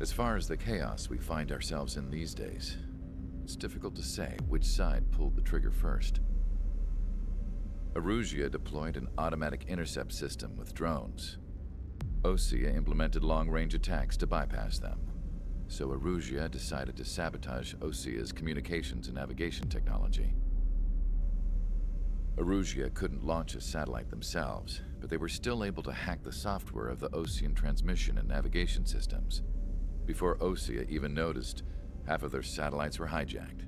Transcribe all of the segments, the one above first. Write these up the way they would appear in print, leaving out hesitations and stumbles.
As far as the chaos we find ourselves in these days, it's difficult to say which side pulled the trigger first. Erusia deployed an automatic intercept system with drones. Osea implemented long-range attacks to bypass them. So Erusia decided to sabotage Osea's communications and navigation technology. Erusia couldn't launch a satellite themselves, but they were still able to hack the software of the Osean transmission and navigation systems. Before Osea even noticed, half of their satellites were hijacked.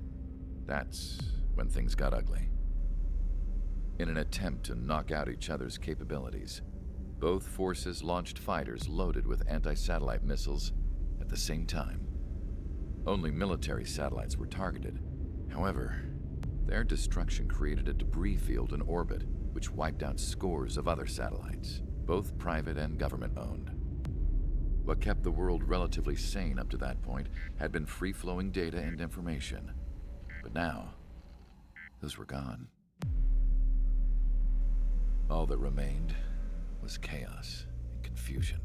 That's when things got ugly. In an attempt to knock out each other's capabilities, both forces launched fighters loaded with anti-satellite missiles at the same time. Only military satellites were targeted. However, their destruction created a debris field in orbit, which wiped out scores of other satellites, both private and government-owned. What kept the world relatively sane up to that point had been free-flowing data and information. But now, those were gone. All that remained was chaos and confusion.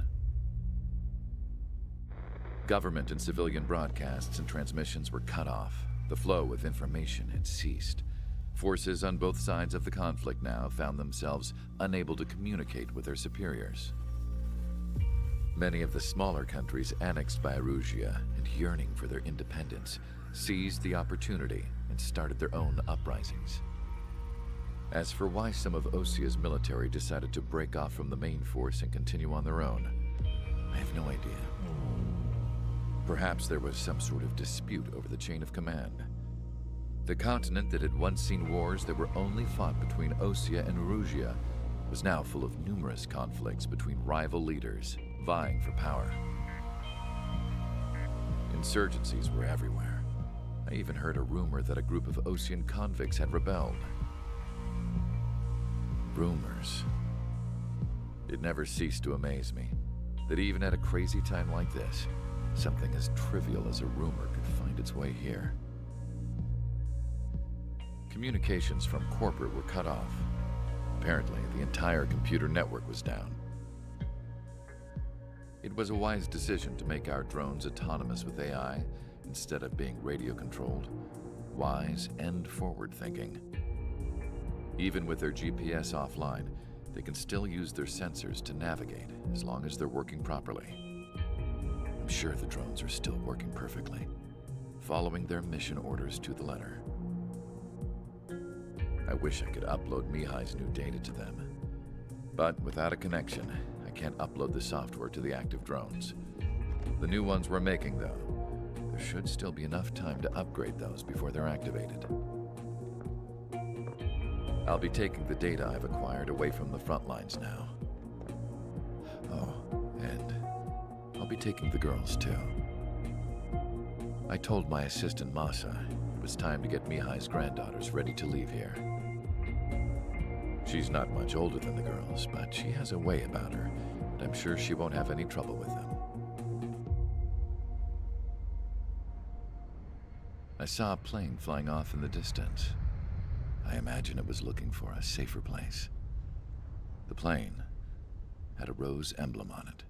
Government and civilian broadcasts and transmissions were cut off. The flow of information had ceased. Forces on both sides of the conflict now found themselves unable to communicate with their superiors. Many of the smaller countries annexed by Erusia and yearning for their independence seized the opportunity and started their own uprisings. As for why some of Osea's military decided to break off from the main force and continue on their own, I have no idea. Perhaps there was some sort of dispute over the chain of command. The continent that had once seen wars that were only fought between Osea and Erusia was now full of numerous conflicts between rival leaders vying for power. Insurgencies were everywhere. I even heard a rumor that a group of Osean convicts had rebelled. Rumors. It never ceased to amaze me that even at a crazy time like this, something as trivial as a rumor could find its way here. Communications from corporate were cut off. Apparently, the entire computer network was down. It was a wise decision to make our drones autonomous with AI instead of being radio-controlled. Wise and forward-thinking. Even with their GPS offline, they can still use their sensors to navigate as long as they're working properly. I'm sure the drones are still working perfectly, following their mission orders to the letter. I wish I could upload Mihai's new data to them. But without a connection, I can't upload the software to the active drones. The new ones we're making, though, there should still be enough time to upgrade those before they're activated. I'll be taking the data I've acquired away from the front lines now. Oh, and I'll be taking the girls, too. I told my assistant Masa it was time to get Mihai's granddaughters ready to leave here. She's not much older than the girls, but she has a way about her, and I'm sure she won't have any trouble with them. I saw a plane flying off in the distance. I imagine it was looking for a safer place. The plane had a rose emblem on it.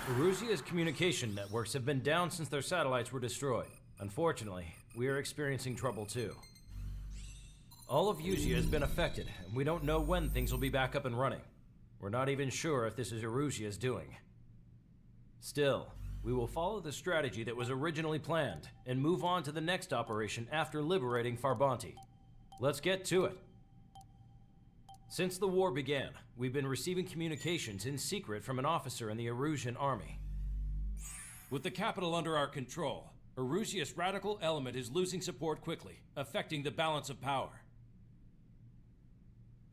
Erusia's communication networks have been down since their satellites were destroyed. Unfortunately, we are experiencing trouble too. All of Usia has been affected, and we don't know when things will be back up and running. We're not even sure if this is Erusia's doing. Still, we will follow the strategy that was originally planned, and move on to the next operation after liberating Farbanti. Let's get to it. Since the war began, we've been receiving communications in secret from an officer in the Erusian army. With the capital under our control, Erusia's radical element is losing support quickly, affecting the balance of power.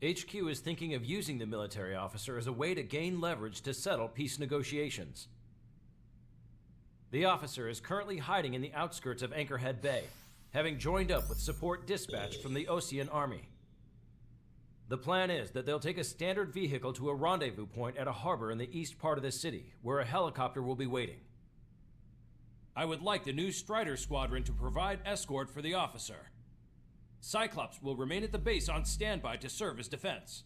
HQ is thinking of using the military officer as a way to gain leverage to settle peace negotiations. The officer is currently hiding in the outskirts of Anchorhead Bay, having joined up with support dispatched from the Osean army. The plan is that they'll take a standard vehicle to a rendezvous point at a harbor in the east part of the city, where a helicopter will be waiting. I would like the new Strider Squadron to provide escort for the officer. Cyclops will remain at the base on standby to serve as defense.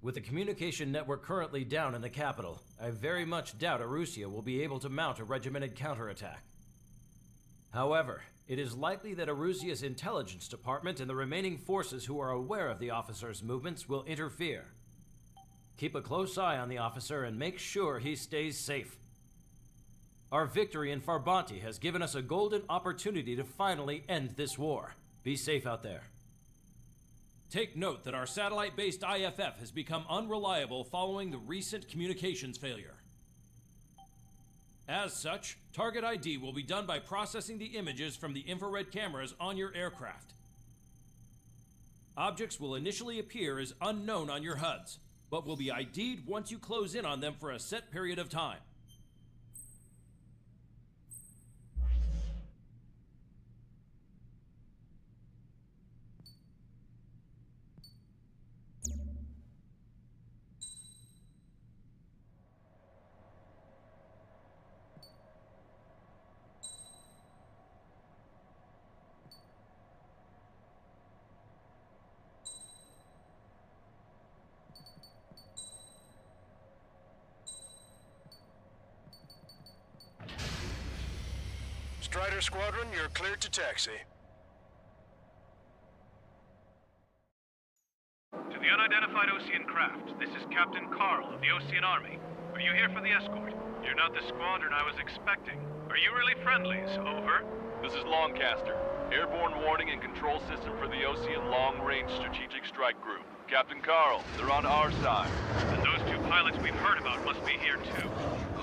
With the communication network currently down in the capital, I very much doubt Arusea will be able to mount a regimented counterattack. However, it is likely that Arusea's intelligence department and the remaining forces who are aware of the officer's movements will interfere. Keep a close eye on the officer and make sure he stays safe. Our victory in Farbanti has given us a golden opportunity to finally end this war. Be safe out there. Take note that our satellite-based IFF has become unreliable following the recent communications failure. As such, target ID will be done by processing the images from the infrared cameras on your aircraft. Objects will initially appear as unknown on your HUDs, but will be ID'd once you close in on them for a set period of time. Strider Squadron, you're cleared to taxi. To the unidentified Osean craft, this is Captain Carl of the Osean Army. Are you here for the escort? You're not the squadron I was expecting. Are you really friendlies? Over. This is Longcaster. Airborne warning and control system for the Osean Long-Range Strategic Strike Group. Captain Carl, they're on our side. And those two pilots we've heard about must be here too.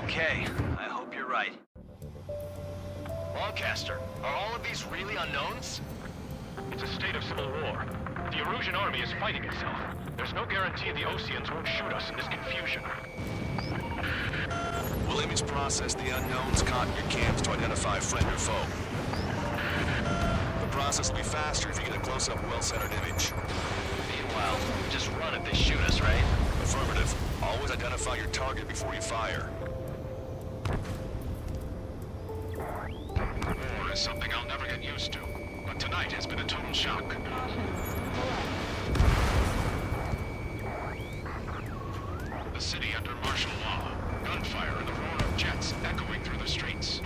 Okay, I hope you're right. Longcaster, are all of these really unknowns? It's a state of civil war. The Erusian army is fighting itself. There's no guarantee the Oseans won't shoot us in this confusion. We'll image process the unknowns caught in your cams to identify friend or foe. The process will be faster if you get a close-up, well-centered image. Meanwhile, just run if they shoot us, right? Affirmative. Always identify your target before you fire. War is something I'll never get used to, but tonight has been a total shock. The city under martial law. Gunfire and the roar of jets echoing through the streets.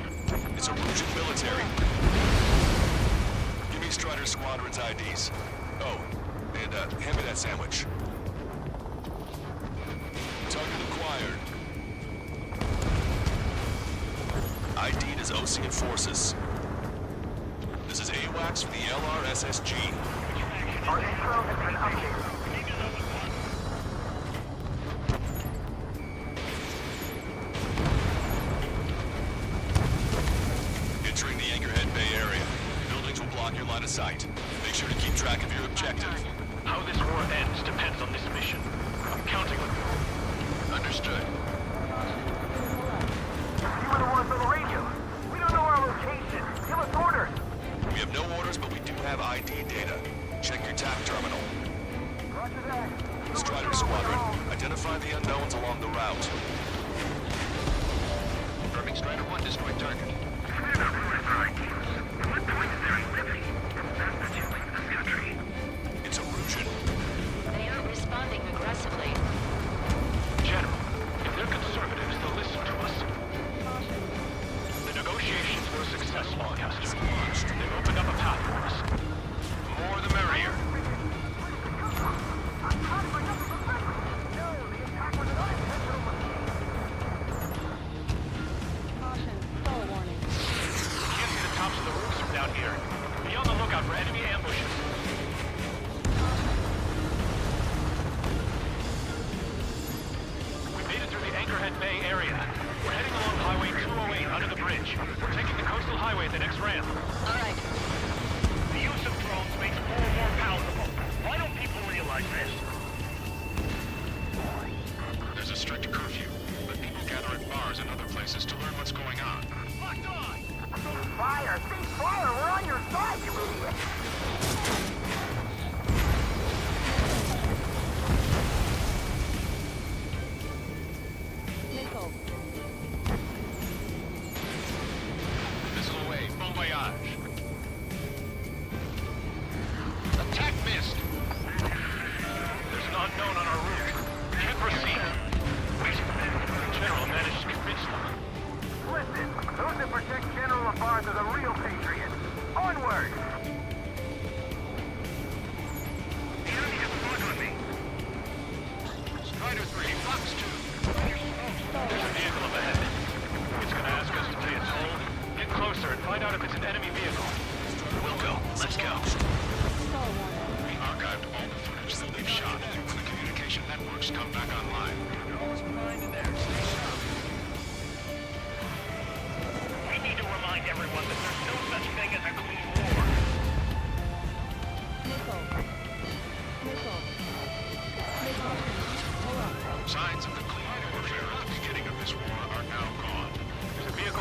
It's Erusian military. Give me Strider Squadron's IDs. Oh, and hand me that sandwich. Target acquired. ID'd as Osean forces. This is AWACS for the LRSSG. Our intro has been updated. Entering the Anchorhead Bay area. Buildings will block your line of sight. Make sure to keep track of your objective. How this war ends depends on this mission. I'm counting on you. Understood. You were the ones on the radio. We don't know our location. Give us orders. We have no orders, but we do have ID data. Check your TAC terminal. Roger that. Strider Squadron, identify the unknowns along the route. Confirming Strider 1 destroyed target. It's Erusian. They aren't responding aggressively. General, if they're conservatives, they'll listen to us. The negotiations were a success, Longcaster. They've opened up a path for us. The more the merrier. Can't see the tops of the roofs from down here. Be on the lookout for enemy ambushes. We made it through the Anchorhead Bay area. We're heading along Highway 208 under the bridge. We're taking the coastal highway at the next ramp. All right. The use of drones makes war more palatable. Why don't people realize this? There's a strict curfew, but people gather at bars and other places to learn what's going on. Locked on! Fire! Cease fire! We're on your side, you idiot!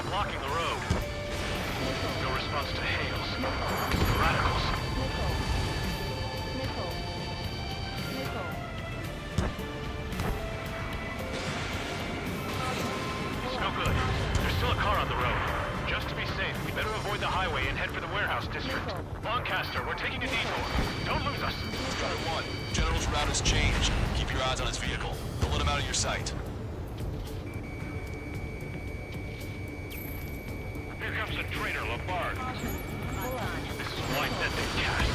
blocking the road. No response to hails. The radicals. It's no good. There's still a car on the road. Just to be safe, we better avoid the highway and head for the warehouse district. Lancaster, we're taking a detour. Don't lose us. Strider 1, General's route has changed. Keep your eyes on his vehicle. Don't let him out of your sight. Here comes the traitor, Labarge. This is white that they cast.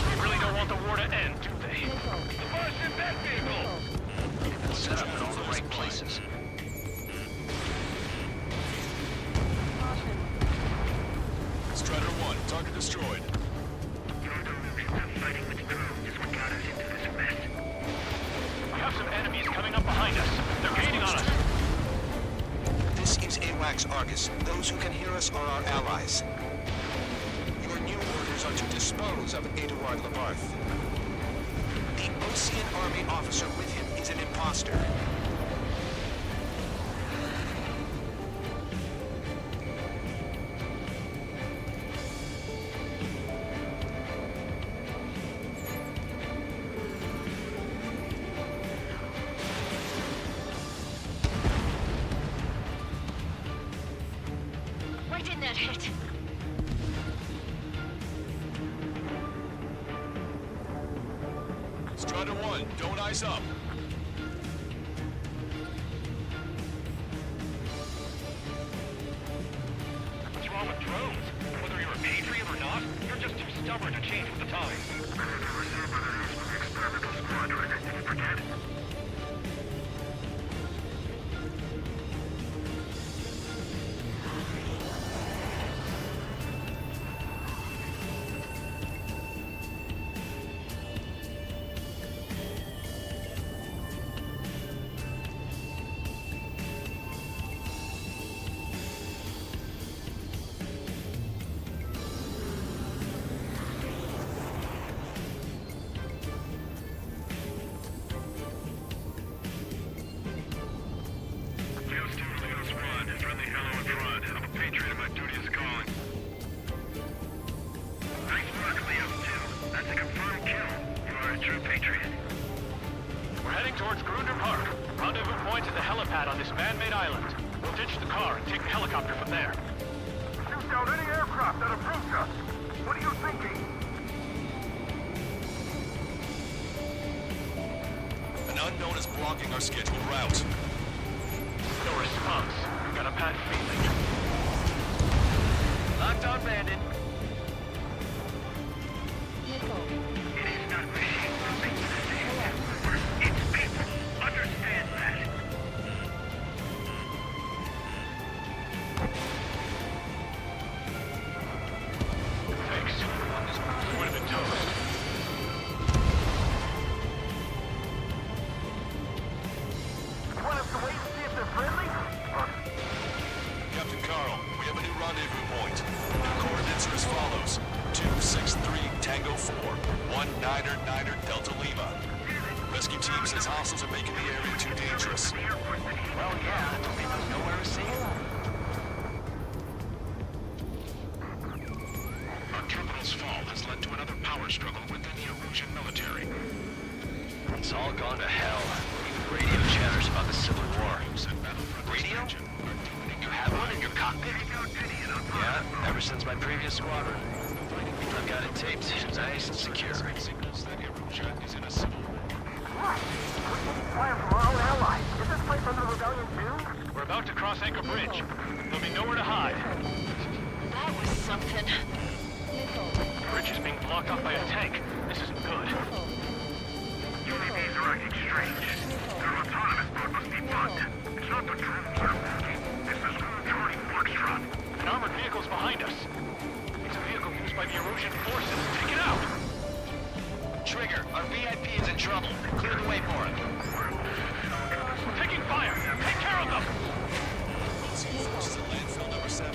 They really don't want the war to end, do they? Labarge in that vehicle! Set up in all the right places. Strider 1, target destroyed. Fighting with drones is what got us into this mess. We have some enemies coming up behind us. They're gaining on us. This is AWACS Argus. Those who can hear us are our allies. Your new orders are to dispose of Eduard Labarth. The Ocean Army officer with him is an imposter. Why didn't that hit? Strider 1, don't ice up. What's wrong with drones? Whether you're a patriot or not, you're just too stubborn to change with the times. Experimental squadron, did you forget? On this man-made island. We'll ditch the car and take the helicopter from there. Shoot down any aircraft that approach us. What are you thinking? An unknown is blocking our scheduled route. No response. Got a bad feeling. Lockdown bandit. It is not machine moving. It's people. Understand that. Thanks. We would have been toast. You want us to wait and see if they're friendly? Captain Carl, we have a new rendezvous point. Coordinates are as follows. 263 Tango 4, 19er Delta Lima. Rescue team says hostiles are making the area too dangerous. Well, yeah, there's nowhere to see it. Our capital's fall has led to another power struggle within the Erusian military. It's all gone to hell. Even radio chatters about the Civil War. Radio? You have one in your cockpit? Yeah, ever since my previous squadron. I've got it taped, nice and secure. Signals that Erusia is in a civil war. What? Fire from our own allies. Is this place under rebellion too? We're about to cross Anchor Bridge. There'll be nowhere to hide. That was something. The bridge is being blocked off by a tank. This isn't good. UAVs are acting strange. Their autonomous mode must be bugged. It's not the drones they're working. It's the school Charlie Foxtrot. An armored vehicle's behind us. It's a vehicle used by the Erusian forces. Take it out! Trigger, our VIP is in trouble. Clear the way for it. We're taking fire! Take care of them! This is landfill number 7.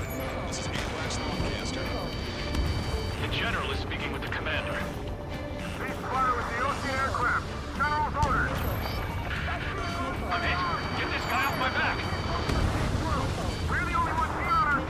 This is AWACS Lancaster. The General is speaking with the commander. Please fire with the Ocean aircraft. General's orders. I'm hit! Get this guy off my back! We're the only ones here on our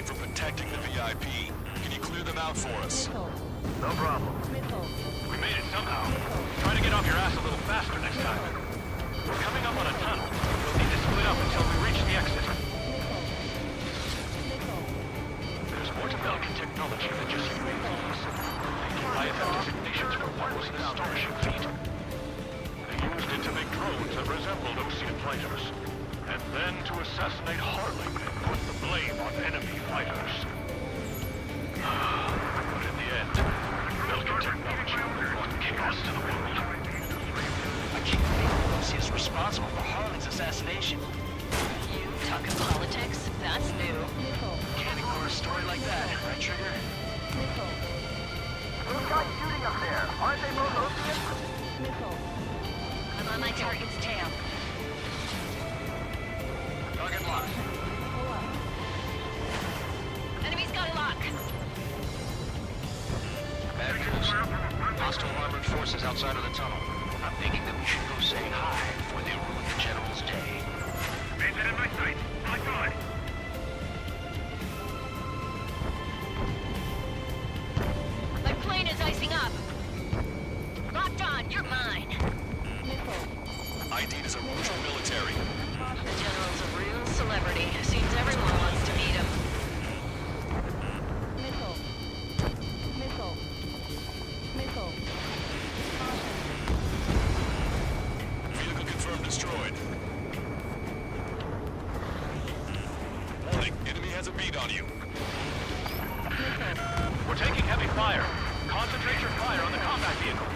paid for protecting the VIP. Can you clear them out for us? No problem. We made it somehow. Try to get off your ass a little faster next time. We're coming up on a tunnel. We'll need to split up until we reach the exit. There's more to Belkin technology than just UAVs. The IFF designations for what was an astonishing feat. They used it to make drones that resembled Osean fighters. And then to assassinate Harling and put the blame on enemy fighters. But in the end, Belkin technology brought chaos to the world. I can't believe Lucy is responsible for Harling's assassination. You talking politics? That's new. Can't ignore a story like that, right, Trigger? Those guys shooting up there, aren't they both Oceans? I'm on my target's tail. Target locked. Enemy's got a lock. Bad news. Hostile armored forces outside of the tunnel. I'm thinking that we should go say hi before they ruin the General's day. Agent in my sight. My God. My plane is icing up. Locked on, you're mine. ID'd as a Rouge military. The General's a real celebrity. Seems everyone wants to meet him. Vehicle confirmed destroyed. Warning, enemy has a bead on you. We're taking heavy fire. Concentrate your fire on the combat vehicle.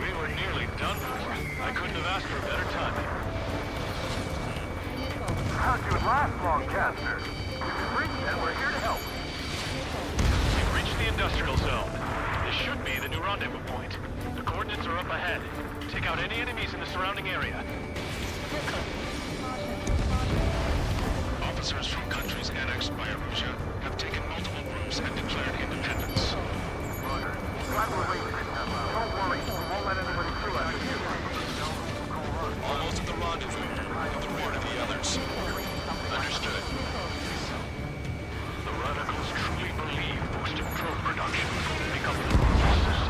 We were nearly done for. I couldn't have asked for better timing. How'd you last, Longcaster? We've reached and we're here to help. We've reached the industrial zone. This should be the new rendezvous point. The coordinates are up ahead. Take out any enemies in the surrounding area. Officers from countries annexed by Arusha have taken multiple groups and declared independence. Glad we're leaving. Don't worry, we won't let anybody through after you. Almost at the rendezvous. In the rear of the others. Understood. The radicals truly believe boosted drone production will make up the forces.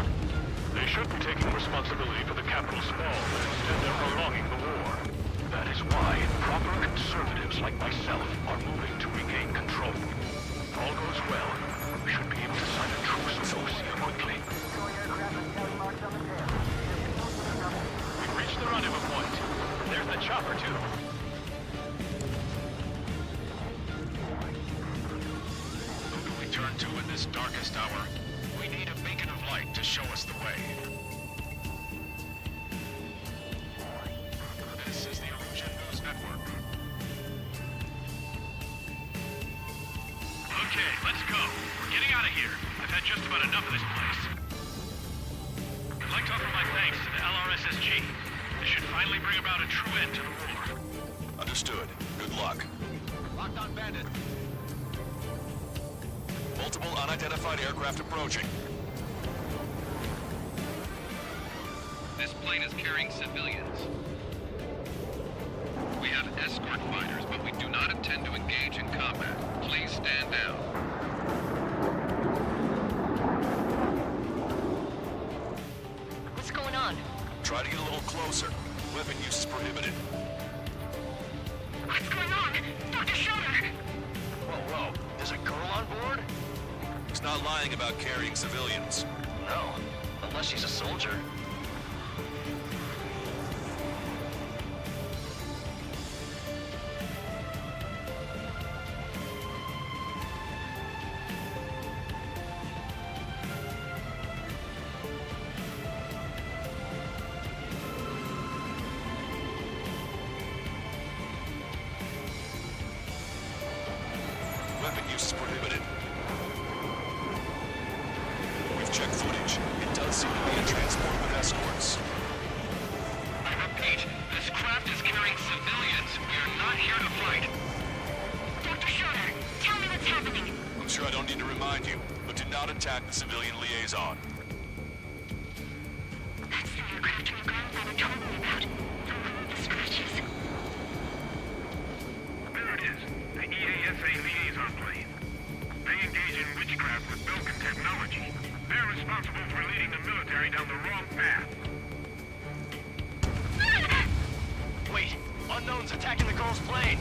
They should be taking responsibility for the capital's fall, but instead they're prolonging the war. That is why proper conservatives like myself are moving to regain control. If all goes well, we should be able to sign a truce with Osia quickly. We've reached the rendezvous point. There's the chopper, too. Who do we turn to in this darkest hour? We need a beacon of light to show us the way. This is the Arusha News Network. Okay, let's go. We're getting out of here. I've had just about enough of this place. I'd like to offer my thanks to the LRSSG. This should finally bring about a true end to the war. Understood. Good luck. Locked on bandit. Multiple unidentified aircraft approaching. This plane is carrying civilians. We have escort fighters, but we do not intend to engage in combat. Please stand down. What's going on? Try to get a little closer. Weapon use is prohibited. What's going on? Dr. Schroeder! Whoa. There's a girl on board? He's not lying about carrying civilians. No. Unless she's a soldier. Weapon use is prohibited. We've checked footage. It does seem to be a transport with escorts. I repeat, this craft is carrying civilians. We are not here to fight. Dr. Schroeder, tell me what's happening. I'm sure I don't need to remind you, but do not attack the civilian liaison. That's the aircraft your grandfather told me about. The one with the scratches. There it is. The EASA liaison. Unknowns attacking the girl's plane.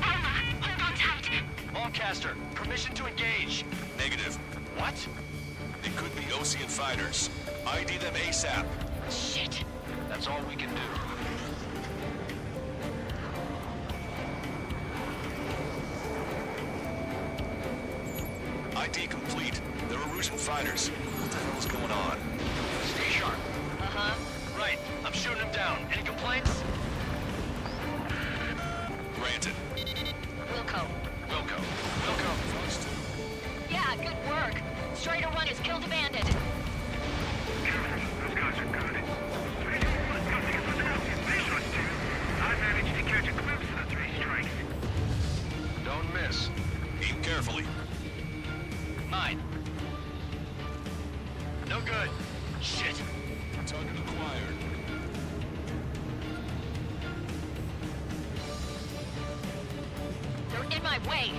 Alma, hold on tight. Longcaster, permission to engage. Negative. What? It could be Osean fighters. ID them ASAP. Shit. That's all we can do. ID complete. They're Erusian fighters. What the hell is going on? Stay sharp. Uh-huh. Right. I'm shooting him down. Any complaints? Granted. Wilco. Wilco. Wilco. Yeah, good work. Strider 1 has killed a bandit. Those guys are good. Strider 1 coming in with an Strider 2. I managed to catch a glimpse of the 3 strikes. Don't miss. Aim carefully. Mine. No good. Shit. Target acquired. They're in my way.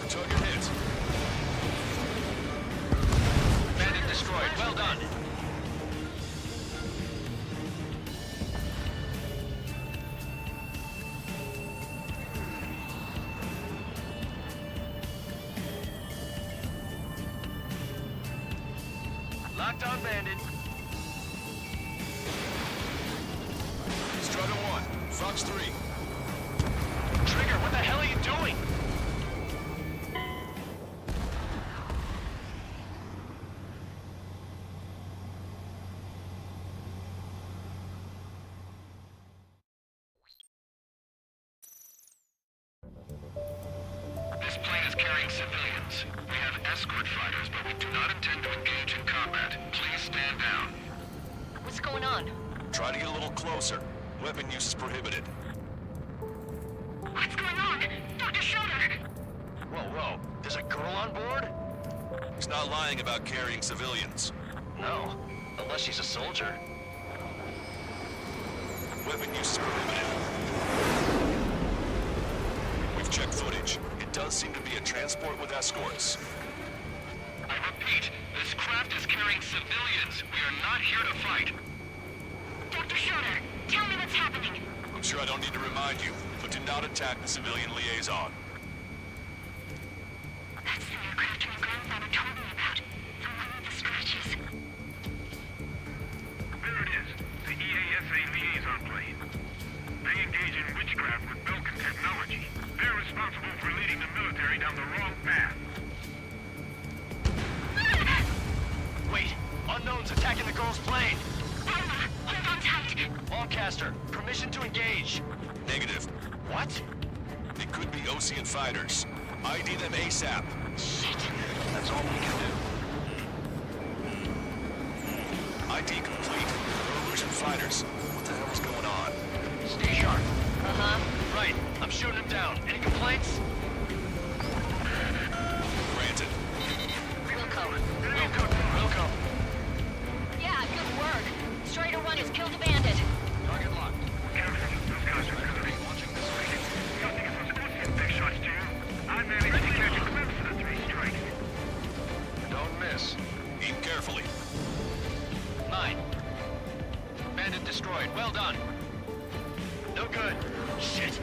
Target hit. Bandit destroyed. Well done. Locked on Bandit. Strider 1. Fox 3. Trigger, what the hell are you doing? This plane is carrying civilians. We have escort fighters, but we do not intend to engage in combat. Please stand down. What's going on? Try to get a little closer. Weapon use is prohibited. What's going on? Dr. Schroeder! Whoa, whoa. There's a girl on board? He's not lying about carrying civilians. No. Unless she's a soldier. Weapon use is prohibited. We've checked footage. It does seem to be a transport with escorts. I repeat, this craft is carrying civilians. We are not here to fight. Dr. Schroeder, tell me what's happening. I'm sure I don't need to remind you, but do not attack the civilian liaison. That's the aircraft my grandfather told me about. The one with the scratches. There it is. The EASA liaison plane. They engage in witchcraft with Belkin technology. They're responsible for leading the military down the wrong path. Wait. Unknowns attacking the girl's plane. Alma, hold on tight. Longcaster, permission to engage. Negative. What? It could be Osean fighters. ID them ASAP. Shit. That's all we can do. ID complete. They're Erusian fighters. What the hell is going on? Stay sharp. Uh-huh. Right. I'm shooting him down. Any complaints? Granted. Wilco. Wilco. Wilco. Yeah, good work. Strider 1 has killed a bandit. Target locked. Those guys are good. Nothing is supposed to big shots to you. I managed to catch a glimpse of the 3 strikes. Don't miss. Aim carefully. Mine. Bandit destroyed. Well done. No good. Shit.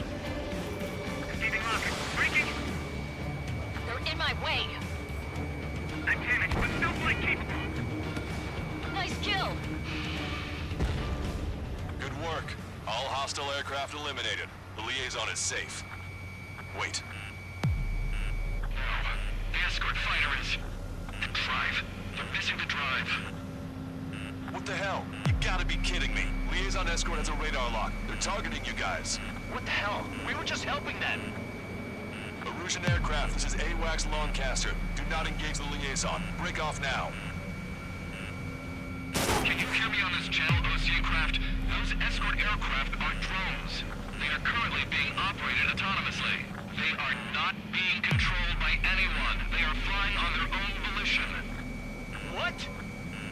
Keeping locking. Breaking. They're in my way. Titanic, but still flight capable. Nice kill. Good work. All hostile aircraft eliminated. The liaison is safe. Wait. The escort fighter is... the drive. They're missing the drive. What the hell? You gotta be kidding me. Liaison escort has a radar lock. They're targeting you guys. What the hell? We were just helping them. Erusian aircraft, this is AWACS Longcaster. Do not engage the liaison. Break off now. Can you hear me on this channel, Osean craft? Those escort aircraft are drones. They are currently being operated autonomously. They are not being controlled by anyone. They are flying on their own volition. What?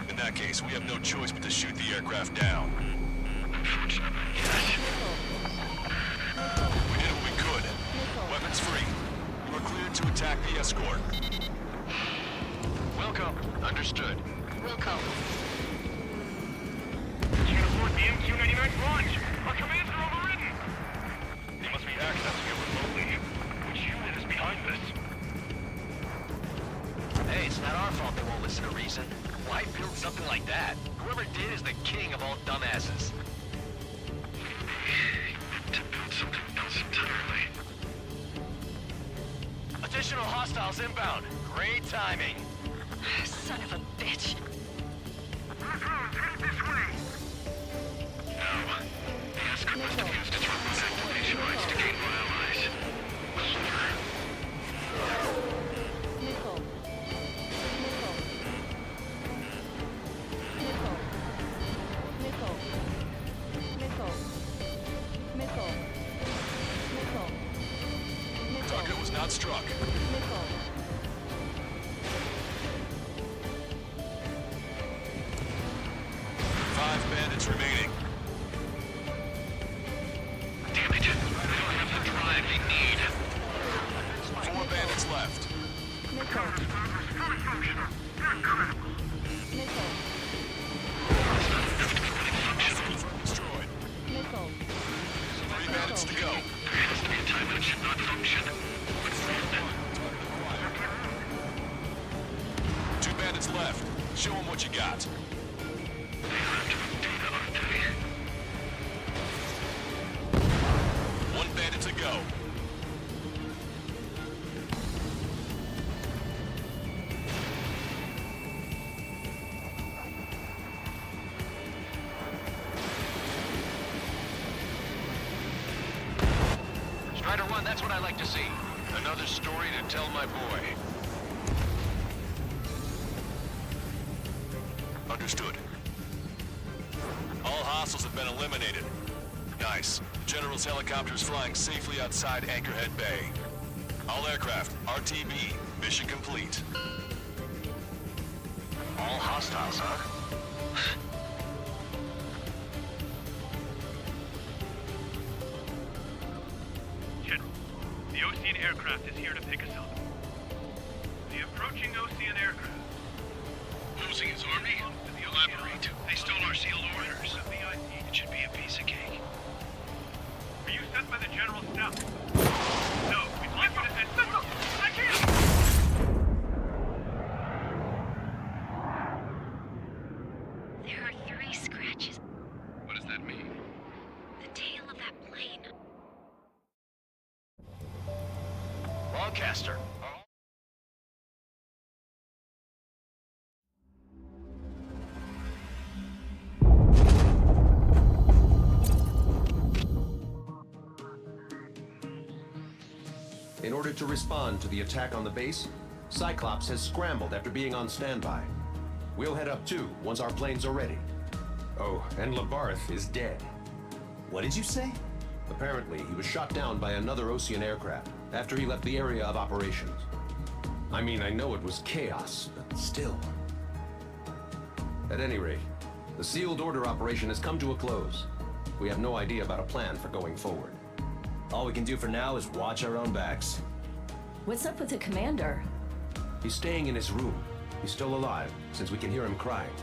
In that case, we have no choice but to shoot the aircraft down. Unfortunately, yes. We did what we could. Weapons free. You are cleared to attack the escort. Wilco. Understood. Wilco. Launch! Our commands are overridden! They must be accessing it remotely. Which unit is behind this? Hey, it's not our fault they won't listen to reason. Why build something like that? Whoever did is the king of all dumbasses. To build something else entirely. Additional hostiles inbound. Great timing. Son of a bitch. Headed this way! No. The escort must have used its remote activation rights to gain more allies. Missile. Target was not struck. Missile. 5 bandits remaining. Damn it! We don't have the drive they need. 4 bandits left. Destroyed. 3 bandits to go. There has to be a time when it should not function. 2 bandits left. Show them what you got. They have to move data, aren't they? 1 bandit to go. Strider 1, that's what I like to see. Another story to tell my boy. Understood. All hostiles have been eliminated. Nice. General's helicopter is flying safely outside Anchorhead Bay. All aircraft, RTB, mission complete. All hostiles, huh? General, the Ocean aircraft is here to pick us up. The approaching Ocean aircraft. Losing his army? Elaborate. They stole our sealed orders. It should be a piece of cake. Were you sent by the General's staff? No, we'd like you to send... Missile! I can't! There are 3 scratches. What does that mean? The tail of that plane. Lancaster. In order to respond to the attack on the base, Cyclops has scrambled after being on standby. We'll head up too, once our planes are ready. Oh, and Labarth is dead. What did you say? Apparently, he was shot down by another Ocean aircraft after he left the area of operations. I mean, I know it was chaos, but still. At any rate, the sealed order operation has come to a close. We have no idea about a plan for going forward. All we can do for now is watch our own backs. What's up with the commander? He's staying in his room. He's still alive, since we can hear him crying.